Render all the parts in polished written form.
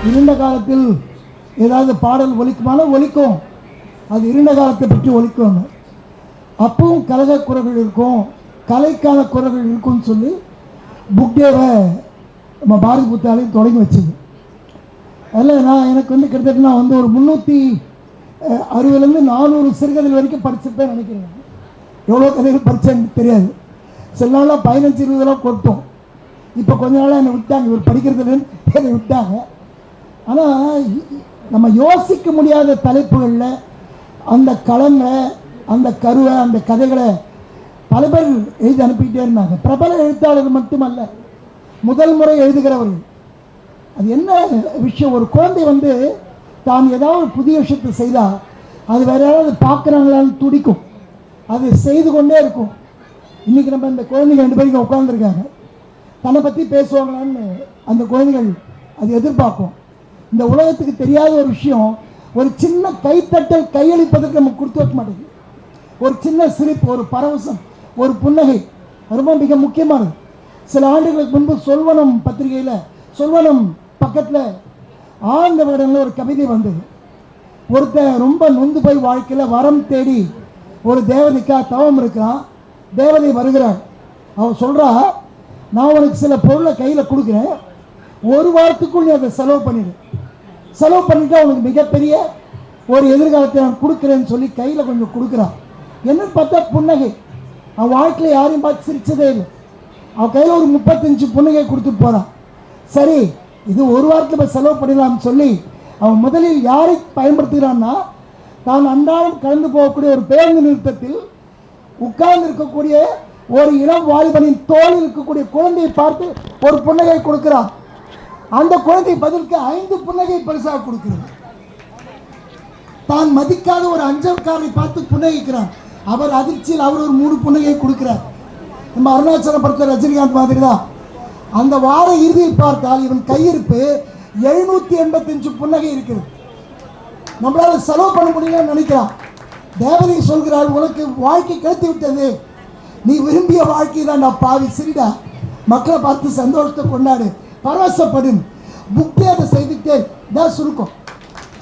இருண்ட காலத்தில் ஏதாவது பாடல் ஒலிக்குமானால் ஒலிக்கும், அது இருண்ட காலத்தை பற்றி ஒலிக்கும். அப்பவும் கலக குரல்கள் இருக்கும், கலைக்கான குரல்கள் இருக்கும்னு சொல்லி புக் டேவை நம்ம பாரதி புத்தாலையும் தொடங்கி வச்சுது. அதில் எனக்கு கிட்டத்தட்ட நான் ஒரு 360லேருந்து 400 சிறுகதைகள் வரைக்கும் படிச்சிருப்பேன் நினைக்கிறேன். எவ்வளோ கதைகள் படித்தேன்னு தெரியாது. சில நாளாக 15-20 கொட்டும். இப்போ கொஞ்ச நாளாக என்னை விட்டாங்க, இவர் படிக்கிறதுலன்னு என்னை விட்டாங்க. ஆனால் நம்ம யோசிக்க முடியாத தலைப்புகளில் அந்த களங்களை, அந்த கருவை, அந்த கதைகளை பல பேர் எழுதி அனுப்பிக்கிட்டே இருந்தாங்க. பிரபல எழுத்தாளர்கள் மட்டுமல்ல, முதல் முறை எழுதுகிறவர்கள். அது என்ன விஷயம், ஒரு குழந்தை தான் ஏதாவது புதிய விஷயத்தை செய்தால் அது வேற யாராவது பார்க்குறாங்களான்னு துடிக்கும், அது செய்து கொண்டே இருக்கும். இன்றைக்கி நம்ம இந்த குழந்தைங்க 2 பேருக்கு உட்காந்துருக்காங்க, தன்னை பற்றி பேசுவாங்களான்னு அந்த குழந்தைகள் அது எதிர்பார்க்கும். இந்த உலகத்துக்கு தெரியாத ஒரு விஷயம், ஒரு சின்ன கைத்தட்டல், கையளிப்பதற்கு நமக்கு கொடுத்து வைக்க மாட்டேங்குது. ஒரு சின்ன சிரிப்பு, ஒரு பரவசம், ஒரு புன்னகை ரொம்ப மிக முக்கியமானது. சில ஆண்டுகளுக்கு முன்பு சொல்வனம் பத்திரிகையில், சொல்வனம் பக்கத்தில் ஆழ்ந்த விடங்களில் ஒரு கவிதை வந்தது. ஒருத்தன் ரொம்ப நொந்து போய் வாழ்க்கையில் வரம் தேடி ஒரு தேவதைக்காக தவம் இருக்கிறான். தேவதை வருகிறாள். அவன் சொல்கிறா, நான் உனக்கு சில பொருளை கையில் கொடுக்குறேன், 1 வாரத்துக்குள் நீ அதை செலவு பண்ணிடு. செலவு பண்ணிட்டு அவனுக்கு மிகப்பெரிய ஒரு எதிர்காலத்தை நான் கொடுக்குறேன்னு சொல்லி கையில் கொஞ்சம் கொடுக்குறான். என்னன்னு பார்த்தா புன்னகை. அவன் வாழ்க்கையில் யாரையும் பார்த்து சிரிச்சதே இல்லை. அவன் கையில் ஒரு 35 புன்னகை கொடுத்துட்டு போகிறான். சரி, இது 1 வாரத்தில் போய் செலவு பண்ணிடலாம்னு சொல்லி அவன் முதலில் யாரை பயன்படுத்துகிறான்னா, தான் அன்றாடம் கடந்து போகக்கூடிய ஒரு பேருந்து நிறுத்தத்தில் உட்கார்ந்து இருக்கக்கூடிய ஒரு இளம் வாலிபனின் தோளில் இருக்கக்கூடிய குழந்தையை பார்த்து ஒரு புன்னகை கொடுக்கிறான். அந்த குழந்தை பதிலுக்கு 5 புன்னகை பரிசாக கொடுக்கிறது. தான் மதிக்காத ஒரு அஞ்சல்காரரை பார்த்து புன்னகிக்கிறான். அவர் அதிர்ச்சியில் அவர் ஒரு 3 புன்னகை கொடுக்கிறார். நம்ம அருணாச்சலம் படத்தில் ரஜினிகாந்த் மாதிரி தான். அந்த வார இறுதியில் பார்த்தால் இவன் கையிருப்பு 785 புன்னகை இருக்கிறது. நம்மளால செலவு பண்ண முடியலன்னு நினைக்கிறான். தேவதை சொல்கிறாள், உனக்கு வாழ்க்கை கிடைத்து விட்டது, நீ விரும்பிய வாழ்க்கை தான், நான் பாவி சிரிடா, மக்களை பார்த்து சந்தோஷத்தை கொண்டாடு, பரவசப்படும். புக்கே அதை செய்துட்டே தான் சுருக்கம்,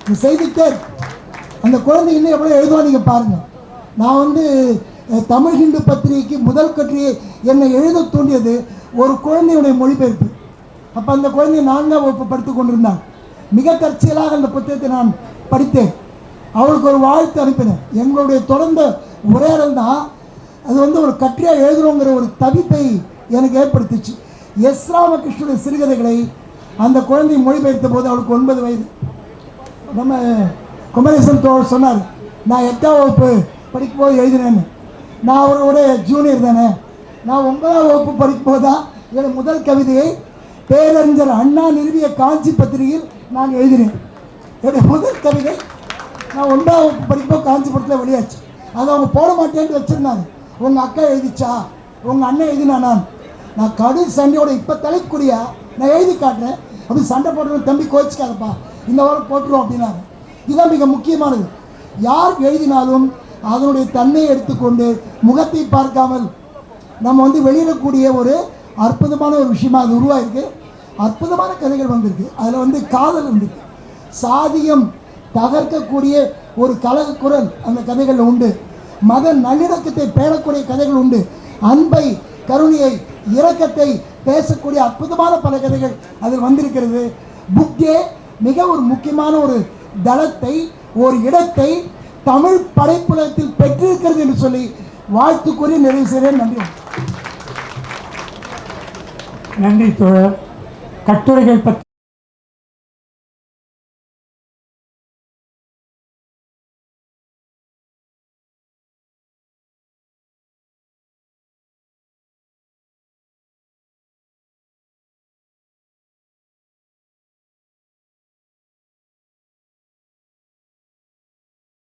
நீ செய்துட்டே. அந்த குழந்தை இன்னும் எவ்வளோ எழுதுவா நீங்கள் பாருங்கள். நான் தமிழ் ஹிந்து பத்திரிகைக்கு முதல் கட்டுரையை என்னை எழுத தூண்டியது ஒரு குழந்தையுடைய மொழிபெயர்ப்பு. அப்போ அந்த குழந்தையை 4ஆம் வகுப்பு படித்து கொண்டிருந்தான். மிக தற்செயலாக அந்த புத்தகத்தை நான் படித்தேன். அவளுக்கு ஒரு வாழ்த்து அனுப்பினேன். எங்களுடைய தொடர்ந்த உரையாடல் தான் அது ஒரு கட்டுரையாக எழுதுறோங்கிற ஒரு தவிப்பை எனக்கு ஏற்படுத்திச்சு. எஸ் ராமகிருஷ்ணனுடைய சிறுகதைகளை அந்த குழந்தை மொழிபெயர்த்த போது அவளுக்கு 9 வயது. நம்ம குமரேசன் தோழர் சொன்னார், நான் 8ஆம் வகுப்பு படிக்கும்போது எழுதினேன்னு. நான் அவரோட ஜூனியர் தானே. நான் 9ஆம் வகுப்பு படிக்கும்போது தான் என் முதல் கவிதையை பேரறிஞர் அண்ணா நிறுவிய காஞ்சி பத்திரிகையில் நான் எழுதினேன். என்னுடைய முதல் கவிதை நான் 9ஆம் வகுப்பு படிக்கும்போது காஞ்சிபுரத்தில் வெளியாச்சு. அதை அவங்க போட மாட்டேன்னு வச்சுருந்தாங்க. உங்கள் அக்கா எழுதிச்சா, உங்கள் அண்ணன் எழுதினா? நான் கடும் சண்டையோட இப்போ தலைக்கூடியா நான் எழுதி காட்டுறேன் அப்படி சண்டை போடுறேன். தம்பி கோச்சிக்காதப்பா, இந்த வாரம் போட்டுருவோம் அப்படின்னாங்க. இதுதான் மிக முக்கியமானது. யார் எழுதினாலும் அதனுடைய தன்மையை எடுத்துக்கொண்டு முகத்தை பார்க்காமல் நம்ம வெளியிடக்கூடிய ஒரு அற்புதமான ஒரு விஷயமா அது உருவாயிருக்கு. அற்புதமான கதைகள் வந்திருக்கு. அதில் காதல் வந்திருக்கு. சாதியம் தகர்க்கக்கூடிய ஒரு கலக குரல் அந்த கதைகளில் உண்டு. மத நல்லிணக்கத்தை பேணக்கூடிய கதைகள் உண்டு. அன்பை, கருணையை, இரக்கத்தை பேசக்கூடிய அற்புதமான பல கதைகள் அதில் வந்திருக்கிறது. புக்கே மிக ஒரு முக்கியமான ஒரு தளத்தை, ஒரு இடத்தை தமிழ் படைப்புலகத்தில் பெற்றிருக்கிறது என்று சொல்லி வாழ்த்துக்குரிய நிறைவு செய்கிறேன். நன்றி. நன்றி தோழர். கட்டுரைகள் பற்றி